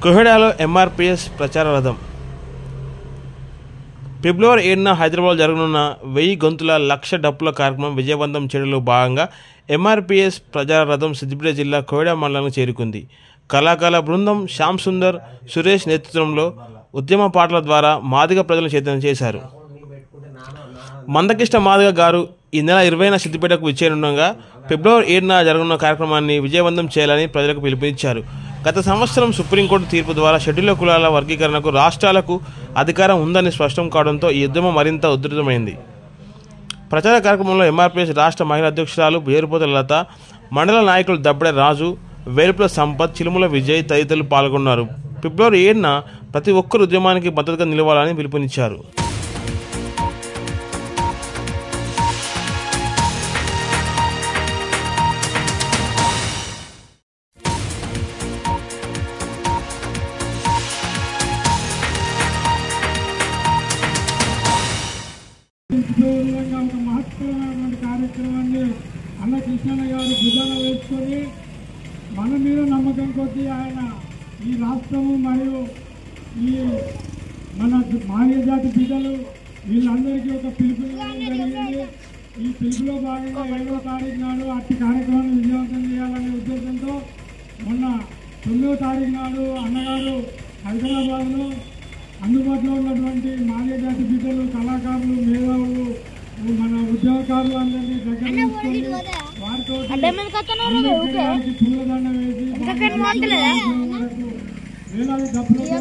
కోహెడాలో MRPS ప్రచార రథం. ఫిబ్రవరి 7న హైదరాబాద్లో జరగనున్న 1000 గొంతుల లక్ష డప్పుల కార్యక్రమం విజయవంతం చేయడంలో భాగంగా ఎంఆర్పీఎస్ ప్రచార రథం సిద్దిపేట జిల్లా కోహెడా మండలానికి చేరుకుంది. కళాకారుల బృందం శ్యామ్ సుందర్, సురేష్ నేతృత్వంలో ఉద్యమ పాటల ద్వారా మాదిగ ప్రజలను చైతన్యం చేశారు. మందకృష్ణ మాదిగ గారు ఈ నెల 20న సిద్దిపేటకు విచ్చేయనుండగా ఫిబ్రవరి 7న జరగనున్న కార్యక్రమాన్ని విజయవంతం చేయాలని ప్రజలకు పిలుపునిచ్చారు. గత సంవత్సరం సుప్రీంకోర్టు తీర్పు ద్వారా షెడ్యూల్ కులాల వర్గీకరణకు రాష్ట్రాలకు అధికారం ఉందని స్పష్టం కావడంతో ఈ ఉద్యమం మరింత ఉధృతమైంది. ప్రచార కార్యక్రమంలో ఎంఆర్పీఎస్ రాష్ట్ర మహిళా అధ్యక్షురాలు వేరుపోతల లత, మండల నాయకులు దబ్బెడ రాజు, వేలుపుల సంపత్, చిలుముల విజయ్ తదితరులు పాల్గొన్నారు. ఫిబ్రవరి 7న ప్రతి ఒక్కరు ఉద్యమానికి మద్దతుగా నిలవాలని పిలుపునిచ్చారు. ఒక మహత్తరమైనటువంటి కార్యక్రమాన్ని అన్న కృష్ణన్న గారు భుజాన వేసుకొని మన మీద నమ్మకం కొద్దీ ఆయన ఈ రాష్ట్రము మరియు ఈ మన మాదిగ జాతి బిడ్డలు వీళ్ళందరికీ ఒక పిలుపు జరిగింది. ఈ పిలుపులో భాగంగా 7వ తారీఖు నాడు అట్టి కార్యక్రమాన్ని విజయవంతం చేయాలనే ఉద్దేశంతో మొన్న 9వ తారీఖు నాడు అన్నగారు హైదరాబాద్లో అందుబాటులో ఉన్నటువంటి మాదిగ జాతి బిడ్డలు, కళాకారులు, మేధావులు, మన ఉద్యోగకారులు అందరినీ దగ్గర తీసుకొని వారితో పూలదండ వేసి వేలాది డబ్బులతో